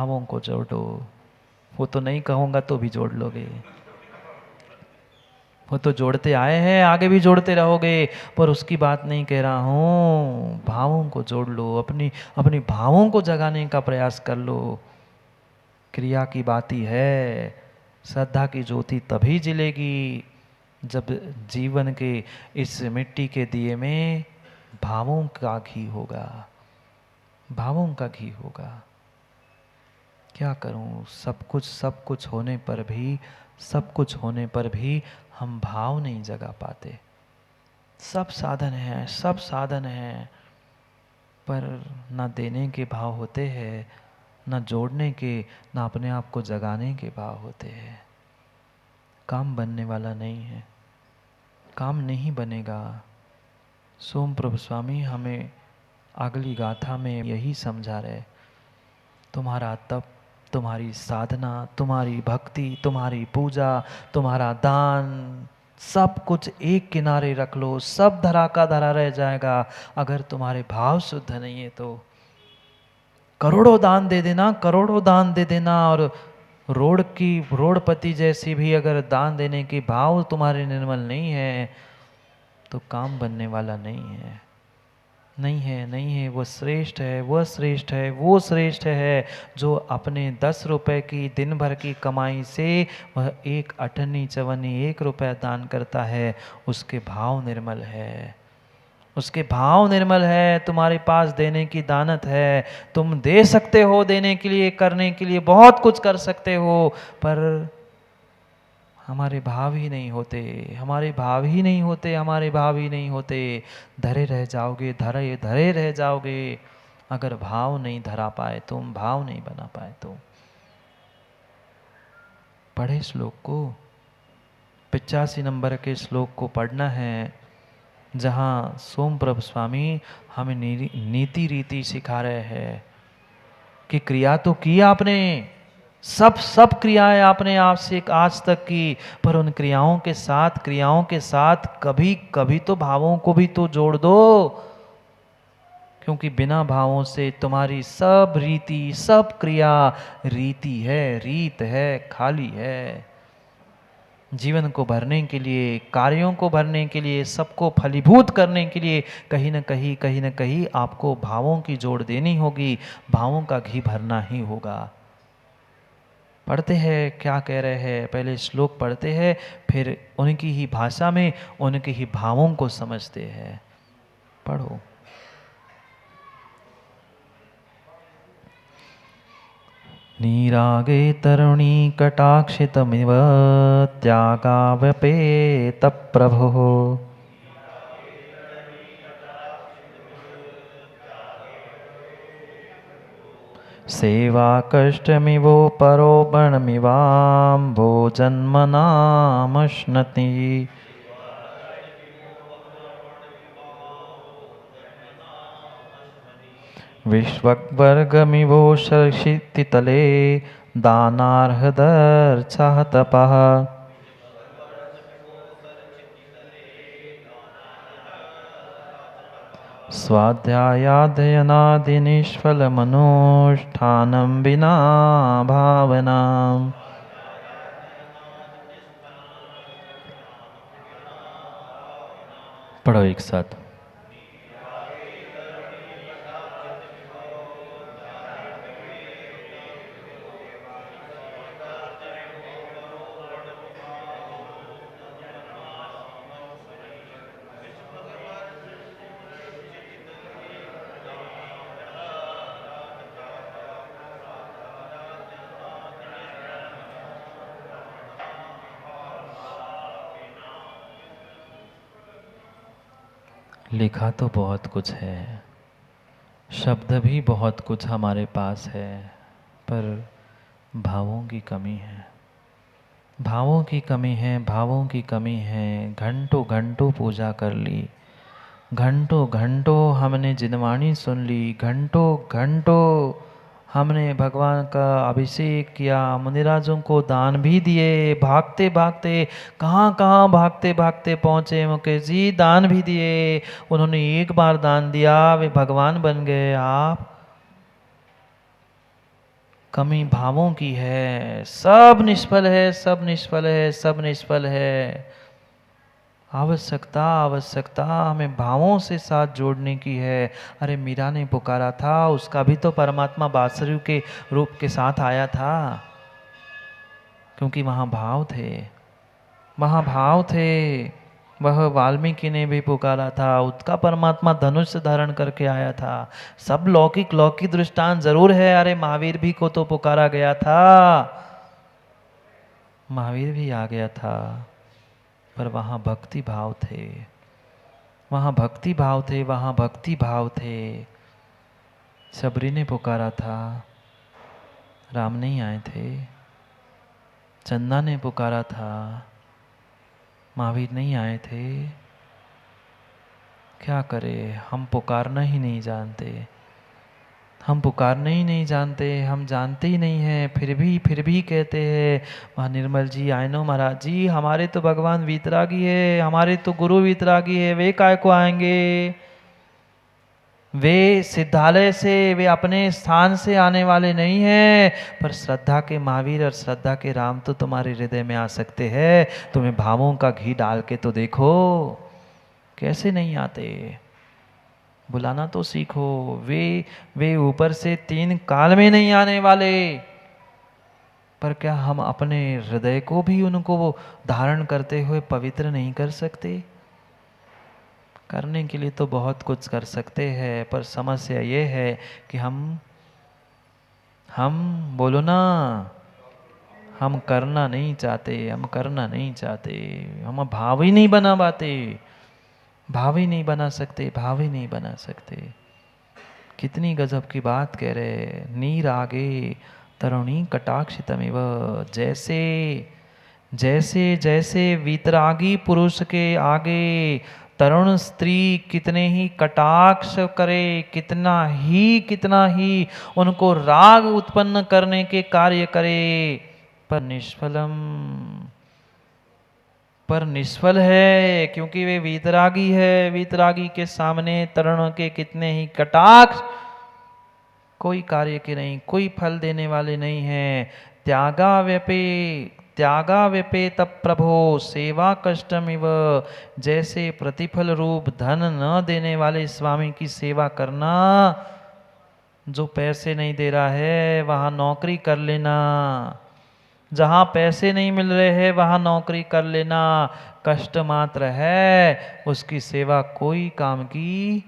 भावों को जोड़ो। वो तो नहीं कहूँगा तो भी जोड़ लोगे, वो तो जोड़ते आए हैं, आगे भी जोड़ते रहोगे, पर उसकी बात नहीं कह रहा हूँ। भावों को जोड़ लो, अपनी अपनी भावों को जगाने का प्रयास कर लो। क्रिया की बात ही है। श्रद्धा की ज्योति तभी जलेगी जब जीवन के इस मिट्टी के दिए में भावों का घी होगा, भावों का घी होगा। क्या करूं, सब कुछ होने पर भी, सब कुछ होने पर भी हम भाव नहीं जगा पाते। सब साधन है, सब साधन है, पर ना देने के भाव होते हैं, ना जोड़ने के, ना अपने आप को जगाने के भाव होते हैं। काम बनने वाला नहीं है, काम नहीं बनेगा। सोम प्रभु स्वामी हमें अगली गाथा में यही समझा रहे, तुम्हारा तप, तुम्हारी साधना, तुम्हारी भक्ति, तुम्हारी पूजा, तुम्हारा दान, सब कुछ एक किनारे रख लो, सब धरा का धरा रह जाएगा अगर तुम्हारे भाव शुद्ध नहीं है तो। करोड़ों दान दे देना, करोड़ों दान दे देना, और रोडपति जैसी भी अगर दान देने के भाव तुम्हारे निर्मल नहीं है तो काम बनने वाला नहीं है। नहीं है, नहीं है। वो श्रेष्ठ है, वह श्रेष्ठ है, वो श्रेष्ठ है जो अपने 10 रुपए की दिन भर की कमाई से वह एक अठन्नी चवन्नी 1 रुपया दान करता है। उसके भाव निर्मल है, उसके भाव निर्मल है। तुम्हारे पास देने की दानत है, तुम दे सकते हो, देने के लिए, करने के लिए बहुत कुछ कर सकते हो, पर हमारे भाव ही नहीं होते, हमारे भाव ही नहीं होते, हमारे भाव ही नहीं होते। धरे रह जाओगे, धरे धरे रह जाओगे अगर भाव नहीं धरा पाए तुम, भाव नहीं बना पाए तो। पढ़े श्लोक को, 85 नंबर के श्लोक को पढ़ना है, जहाँ सोम प्रभु स्वामी हमें नीति रीति सिखा रहे हैं कि क्रिया तो की आपने, सब क्रियाएं आपने आप से आज तक की, पर उन क्रियाओं के साथ कभी कभी तो भावों को भी तो जोड़ दो, क्योंकि बिना भावों से तुम्हारी सब रीति, सब क्रिया रीति है, रीत है, खाली है। जीवन को भरने के लिए, कार्यों को भरने के लिए, सबको फलीभूत करने के लिए कहीं न कहीं आपको भावों की जोड़ देनी होगी, भावों का घी भरना ही होगा। पढ़ते हैं, क्या कह रहे हैं, पहले श्लोक पढ़ते हैं, फिर उनकी ही भाषा में उनके ही भावों को समझते हैं। पढ़ो। नीरागे तरुणी कटाक्षितमिव त्यागावपेत प्रभुः सेवा कष्टमिवो परो भोजन्मनामश्नति। विश्ववर्गमिवो शर्षितितले दानार्हदर्चः तपः। स्वाध्यायाध्ययनादिनिष्फलमनुष्ठानं विना भावनाम्। पढ़ो एक साथ। लिखा तो बहुत कुछ है, शब्द भी बहुत कुछ हमारे पास है, पर भावों की कमी है, भावों की कमी है, भावों की कमी है। घंटों घंटों पूजा कर ली, घंटों घंटों हमने जिनवाणी सुन ली, घंटों घंटों हमने भगवान का अभिषेक किया, मुनिराजों को दान भी दिए, भागते भागते कहाँ कहाँ भागते भागते पहुँचे मुकेश जी, दान भी दिए। उन्होंने एक बार दान दिया, वे भगवान बन गए। आप कमी भावों की है। सब निष्फल है, सब निष्फल है, सब निष्फल है। आवश्यकता आवश्यकता हमें भावों से साथ जोड़ने की है। अरे मीरा ने पुकारा था, उसका भी तो परमात्मा बांसुरी के रूप के साथ आया था, क्योंकि वहाँ भाव थे, वहाँ भाव थे। वह वाल्मीकि ने भी पुकारा था, उसका परमात्मा धनुष धारण करके आया था। सब लौकिक लौकिक दृष्टांत जरूर है। अरे महावीर भी को तो पुकारा गया था, महावीर भी आ गया था, पर वहाँ भक्ति भाव थे, वहाँ भक्ति भाव थे, वहाँ भक्ति भाव थे। सबरी ने पुकारा था, राम नहीं आए थे। चंदा ने पुकारा था, महावीर नहीं आए थे। क्या करें, हम पुकारना ही नहीं जानते, हम पुकारने ही नहीं जानते, हम जानते ही नहीं हैं, फिर भी कहते हैं। वहाँ निर्मल जी आए नो महाराज जी, हमारे तो भगवान वीतरागी है, हमारे तो गुरु वीतरागी है, वे काय को आएंगे? वे सिद्धालय से, वे अपने स्थान से आने वाले नहीं हैं। पर श्रद्धा के महावीर और श्रद्धा के राम तो तुम्हारे हृदय में आ सकते हैं। तुम्हें भावों का घी डाल के तो देखो, कैसे नहीं आते। बुलाना तो सीखो। वे ऊपर से 3 काल में नहीं आने वाले, पर क्या हम अपने हृदय को भी उनको धारण करते हुए पवित्र नहीं कर सकते? करने के लिए तो बहुत कुछ कर सकते हैं, पर समस्या ये है कि हम बोलो ना, हम करना नहीं चाहते, हम करना नहीं चाहते, हम भाव ही नहीं बना पाते, भाव ही नहीं बना सकते, भाव ही नहीं बना सकते। कितनी गजब की बात कह रहे। नीर आगे तरुणी कटाक्षितमिव, जैसे जैसे जैसे वीतरागी पुरुष के आगे तरुण स्त्री कितने ही कटाक्ष करे, कितना ही उनको राग उत्पन्न करने के कार्य करे, पर निष्फलम, पर निष्फल है, क्योंकि वे वीतरागी है। वीतरागी के सामने तरुण के कितने ही कटाक्ष कोई कार्य के नहीं, कोई फल देने वाले नहीं है। त्यागा व्यपे तब प्रभो सेवा कष्टमिव, जैसे प्रतिफल रूप धन न देने वाले स्वामी की सेवा करना। जो पैसे नहीं दे रहा है वहाँ नौकरी कर लेना, जहाँ पैसे नहीं मिल रहे हैं वहाँ नौकरी कर लेना, कष्ट मात्र है, उसकी सेवा कोई काम की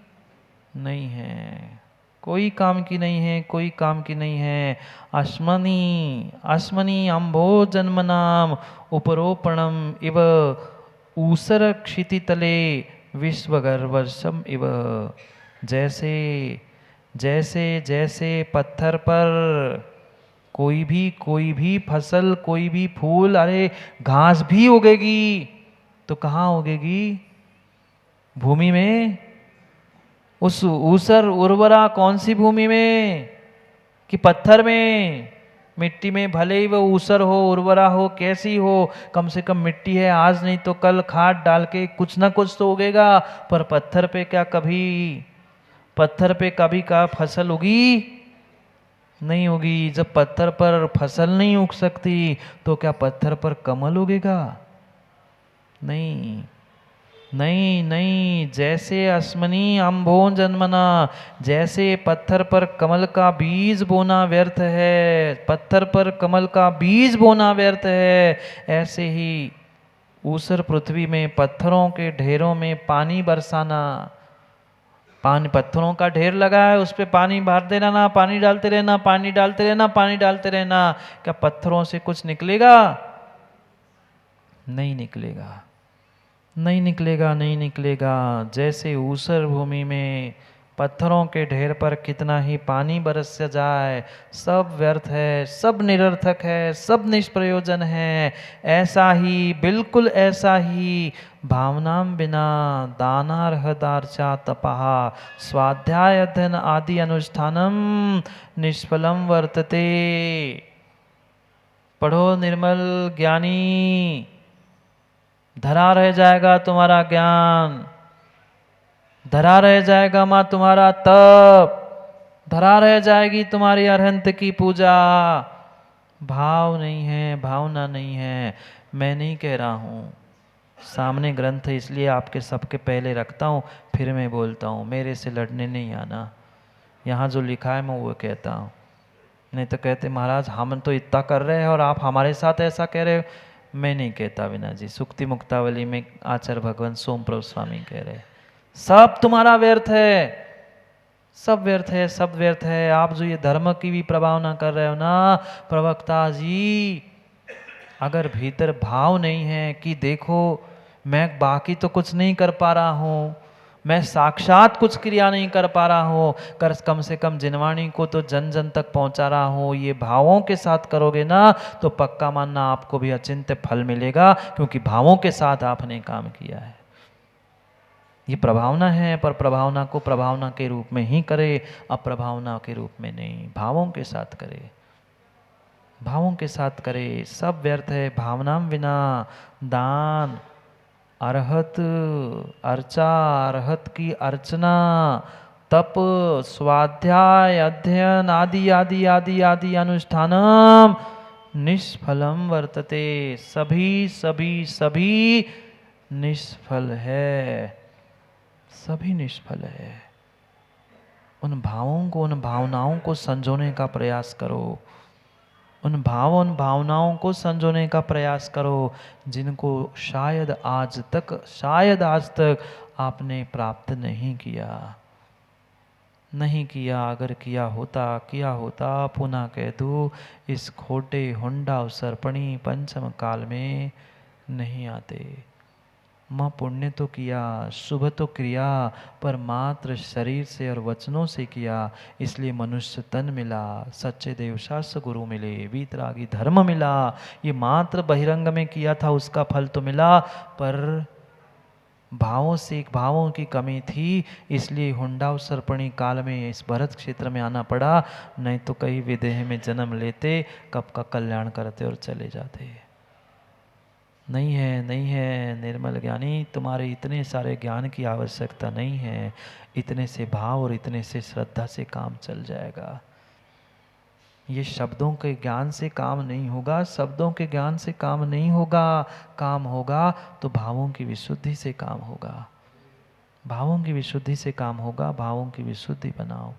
नहीं है, कोई काम की नहीं है, कोई काम की नहीं है। अस्मनी अस्मनी अम्भो जन्म नाम उपरोपणम इव, ऊसर क्षिति तले विश्वगर्वशम इव, जैसे जैसे जैसे पत्थर पर कोई भी फसल, कोई भी फूल, अरे घास भी उगेगी तो कहाँ उगेगी? भूमि में। उस ऊसर उर्वरा कौन सी भूमि में? कि पत्थर में? मिट्टी में भले ही वो ऊसर हो, उर्वरा हो, कैसी हो, कम से कम मिट्टी है, आज नहीं तो कल खाद डाल के कुछ ना कुछ तो उगेगा। पर पत्थर पे क्या कभी, पत्थर पे कभी का फसल उगी? नहीं होगी। जब पत्थर पर फसल नहीं उग सकती तो क्या पत्थर पर कमल उगेगा? नहीं नहीं नहीं। जैसे अस्मनी अम्भो जन्मना, जैसे पत्थर पर कमल का बीज बोना व्यर्थ है, पत्थर पर कमल का बीज बोना व्यर्थ है, ऐसे ही ऊसर पृथ्वी में पत्थरों के ढेरों में पानी बरसाना। पानी, पत्थरों का ढेर लगा है, उस पर पानी भर देना ना, पानी डालते रहना, पानी डालते रहना, पानी डालते रहना। क्या पत्थरों से कुछ निकलेगा? नहीं निकलेगा, नहीं निकलेगा, नहीं निकलेगा। जैसे ऊसर भूमि में पत्थरों के ढेर पर कितना ही पानी बरस जाए, सब व्यर्थ है, सब निरर्थक है, सब निष्प्रयोजन है। ऐसा ही, बिल्कुल ऐसा ही भावनाम बिना दानार्हदार्चा तपहा स्वाध्याय अध्ययन आदि अनुष्ठानम निष्फलम वर्तते। पढ़ो निर्मल ज्ञानी, धरा रह जाएगा तुम्हारा ज्ञान, धरा रह जाएगा माँ तुम्हारा तप, धरा रह जाएगी तुम्हारी अरहंत की पूजा। भाव नहीं है, भावना नहीं है। मैं नहीं कह रहा हूँ, सामने ग्रंथ है इसलिए आपके सबके पहले रखता हूँ, फिर मैं बोलता हूँ। मेरे से लड़ने नहीं आना, यहाँ जो लिखा है मैं वो कहता हूँ। नहीं तो कहते महाराज हम तो इतना कर रहे हैं और आप हमारे साथ ऐसा कह रहे हो। मैं नहीं कहता विना जी, सुक्ति मुक्तावली में आचार्य भगवान सोमप्रभ स्वामी कह रहे हैं, सब तुम्हारा व्यर्थ है, सब व्यर्थ है, सब व्यर्थ है। आप जो ये धर्म की भी प्रभावना कर रहे हो ना प्रवक्ता जी, अगर भीतर भाव नहीं है कि देखो मैं बाकी तो कुछ नहीं कर पा रहा हूँ, मैं साक्षात कुछ क्रिया नहीं कर पा रहा हूँ, कर कम से कम जिनवाणी को तो जन जन तक पहुँचा रहा हूँ, ये भावों के साथ करोगे ना तो पक्का मानना आपको भी अचिंत्य फल मिलेगा, क्योंकि भावों के साथ आपने काम किया है। ये प्रभावना है, पर प्रभावना को प्रभावना के रूप में ही करे, अप्रभावना के रूप में नहीं, भावों के साथ करे, भावों के साथ करे। सब व्यर्थ है भावनाम विना। दान, अरहत, अर्चा, अरहत की अर्चना, तप, स्वाध्याय, अध्ययन आदि आदि आदि आदि अनुष्ठानम निष्फलम वर्तते। सभी सभी सभी निष्फल है, सभी निष्फल है। उन भावों को, उन भावनाओं को संजोने का प्रयास करो, उन भाव उन भावनाओं को संजोने का प्रयास करो जिनको शायद आज तक आपने प्राप्त नहीं किया, नहीं किया। अगर किया होता पुनः कह दूँ, इस खोटे हुंडा सर्पणी पंचम काल में नहीं आते। माँ पुण्य तो किया, शुभ तो क्रिया, पर मात्र शरीर से और वचनों से किया, इसलिए मनुष्य तन मिला, सच्चे देवशास्त्र गुरु मिले, वीतरागी धर्म मिला। ये मात्र बहिरंग में किया था, उसका फल तो मिला, पर भावों की कमी थी, इसलिए हुंडा सर्पणी काल में इस भरत क्षेत्र में आना पड़ा, नहीं तो कई विदेह में जन्म लेते, कब का कल्याण करते और चले जाते। नहीं है, नहीं है निर्मल ज्ञानी, तुम्हारे इतने सारे ज्ञान की आवश्यकता नहीं है, इतने से भाव और इतने से श्रद्धा से काम चल जाएगा। ये शब्दों के ज्ञान से काम नहीं होगा, शब्दों के ज्ञान से काम नहीं होगा, काम होगा तो भावों की विशुद्धि से काम होगा, भावों की विशुद्धि से काम होगा। भावों की विशुद्धि बनाओ,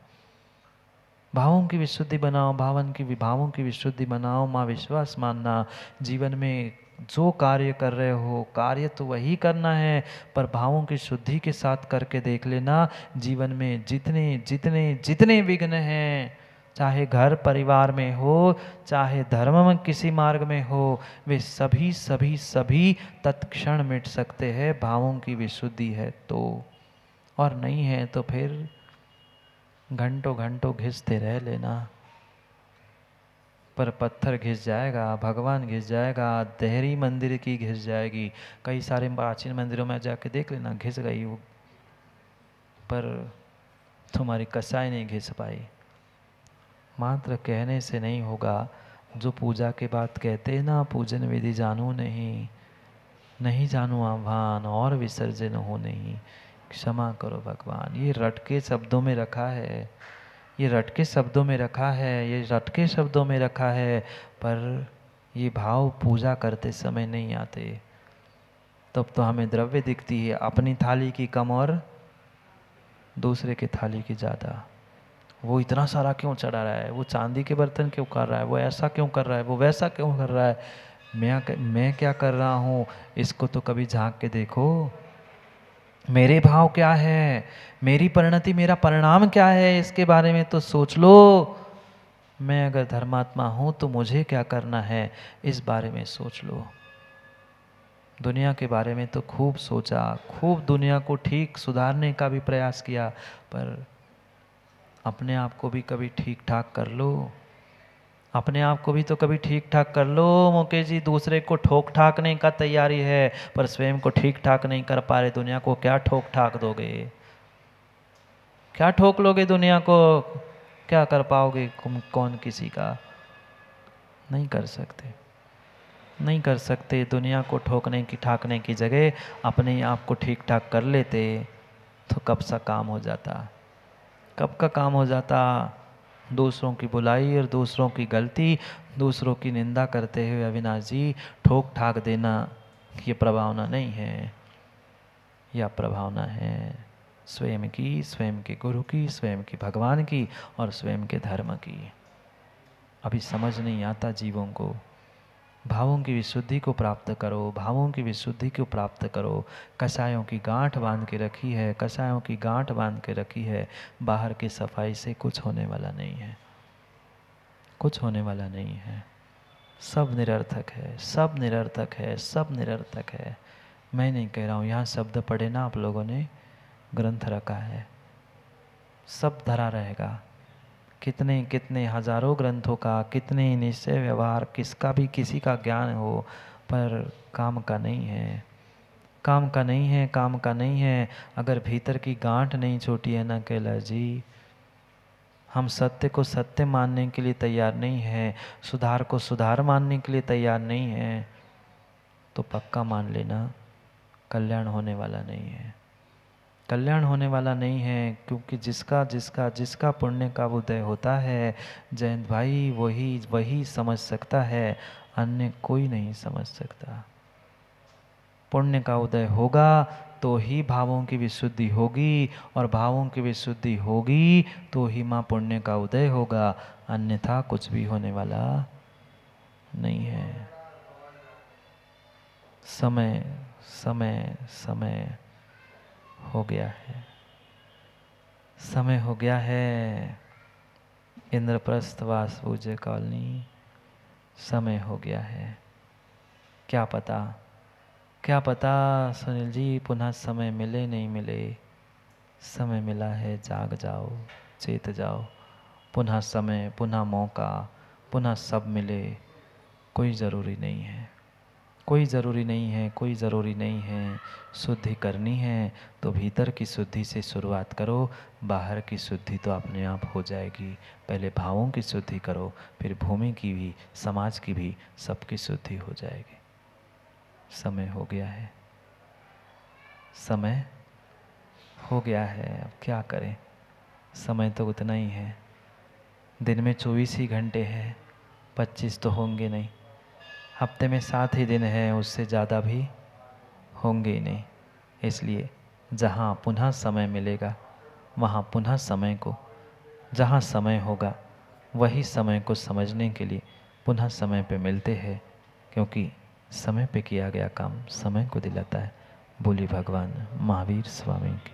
भावों की विशुद्धि बनाओ, भावों की विशुद्धि बनाओ। माँ विश्वास मानना, जीवन में जो कार्य कर रहे हो, कार्य तो वही करना है, पर भावों की शुद्धि के साथ करके देख लेना। जीवन में जितने जितने जितने विघ्न हैं, चाहे घर परिवार में हो, चाहे धर्म में किसी मार्ग में हो, वे सभी सभी सभी तत्क्षण मिट सकते हैं, भावों की विशुद्धि है तो। और नहीं है तो फिर घंटों घंटों घिसते रह लेना, पर पत्थर घिस जाएगा, भगवान घिस जाएगा, देहरी मंदिर की घिस जाएगी। कई सारे प्राचीन मंदिरों में जाके देख लेना, घिस गई वो, पर तुम्हारी कसाई नहीं घिस पाई। मात्र कहने से नहीं होगा। जो पूजा के बाद कहते हैं ना, पूजन विधि जानू नहीं, नहीं जानू आह्वान और विसर्जन हो नहीं, क्षमा करो भगवान। ये रटके शब्दों में रखा है, ये रटके शब्दों में रखा है, ये रटके शब्दों में रखा है, पर ये भाव पूजा करते समय नहीं आते। तब तो हमें द्रव्य दिखती है, अपनी थाली की कम और दूसरे की थाली की ज़्यादा। वो इतना सारा क्यों चढ़ा रहा है, वो चांदी के बर्तन क्यों कर रहा है, वो ऐसा क्यों कर रहा है, वो वैसा क्यों कर रहा है, मैं क्या कर रहा हूँ, इसको तो कभी झांक के देखो। मेरे भाव क्या है, मेरी परिणति, मेरा परिणाम क्या है, इसके बारे में तो सोच लो। मैं अगर धर्मात्मा हूँ तो मुझे क्या करना है, इस बारे में सोच लो। दुनिया के बारे में तो खूब सोचा, खूब दुनिया को ठीक सुधारने का भी प्रयास किया, पर अपने आप को भी कभी ठीक ठाक कर लो। अपने आप को भी तो कभी ठीक ठाक कर लो मुकेश जी। दूसरे को ठोक ठाकने का तैयारी है, पर स्वयं को ठीक ठाक नहीं कर पा रहे, दुनिया को क्या ठोक ठाक दोगे, क्या ठोक लोगे दुनिया को, क्या कर पाओगे तुम, कौन किसी का नहीं कर सकते, नहीं कर सकते। दुनिया को ठोकने की ठाकने की जगह अपने आप को ठीक ठाक कर लेते तो कब सा काम हो जाता। कब का काम हो जाता। दूसरों की बुराई और दूसरों की गलती, दूसरों की निंदा करते हुए अविनाश जी ठोक ठाक देना, ये प्रभावना नहीं है। यह प्रभावना है स्वयं की, स्वयं के गुरु की, स्वयं की भगवान की और स्वयं के धर्म की। अभी समझ नहीं आता जीवों को। भावों की विशुद्धि को प्राप्त करो, भावों की विशुद्धि को प्राप्त करो। कसायों की गांठ बांध के रखी है, कसायों की गांठ बांध के रखी है। बाहर की सफाई से कुछ होने वाला नहीं है, कुछ होने वाला नहीं है। सब निरर्थक है, सब निरर्थक है, सब निरर्थक है। मैं नहीं कह रहा हूँ, यहाँ शब्द पढ़े ना आप लोगों ने, ग्रंथ रखा है, सब धरा रहेगा। कितने कितने हजारों ग्रंथों का, कितने निश्चय व्यवहार, किसका भी किसी का ज्ञान हो, पर काम का नहीं है, काम का नहीं है, काम का नहीं है। अगर भीतर की गांठ नहीं छोटी है ना कैलाश जी, हम सत्य को सत्य मानने के लिए तैयार नहीं है, सुधार को सुधार मानने के लिए तैयार नहीं है, तो पक्का मान लेना कल्याण होने वाला नहीं है, कल्याण होने वाला नहीं है। क्योंकि जिसका जिसका जिसका पुण्य का उदय होता है जयंत भाई, वही वही समझ सकता है, अन्य कोई नहीं समझ सकता। पुण्य का उदय होगा तो ही भावों की विशुद्धि होगी, और भावों की विशुद्धि होगी तो ही माँ पुण्य का उदय होगा, अन्यथा कुछ भी होने वाला नहीं है। समय समय समय हो गया है, समय हो गया है। इंद्रप्रस्थ वासपूज्य कॉलोनी, समय हो गया है। क्या पता, क्या पता सुनील जी पुनः समय मिले नहीं मिले। समय मिला है, जाग जाओ, चेत जाओ। पुनः समय, पुनः मौका, पुनः सब मिले, कोई ज़रूरी नहीं है, कोई ज़रूरी नहीं है, कोई ज़रूरी नहीं है। शुद्धि करनी है तो भीतर की शुद्धि से शुरुआत करो, बाहर की शुद्धि तो अपने आप हो जाएगी। पहले भावों की शुद्धि करो, फिर भूमि की भी, समाज की भी, सबकी शुद्धि हो जाएगी। समय हो गया है, समय हो गया है, अब क्या करें। समय तो उतना ही है, दिन में 24 ही घंटे हैं, 25 तो होंगे नहीं। हफ्ते में 7 ही दिन हैं, उससे ज़्यादा भी होंगे ही नहीं। इसलिए जहाँ पुनः समय मिलेगा वहाँ पुनः समय को, जहाँ समय होगा वही समय को समझने के लिए पुनः समय पे मिलते हैं, क्योंकि समय पे किया गया काम समय को दिलाता है। बोली भगवान महावीर स्वामी की।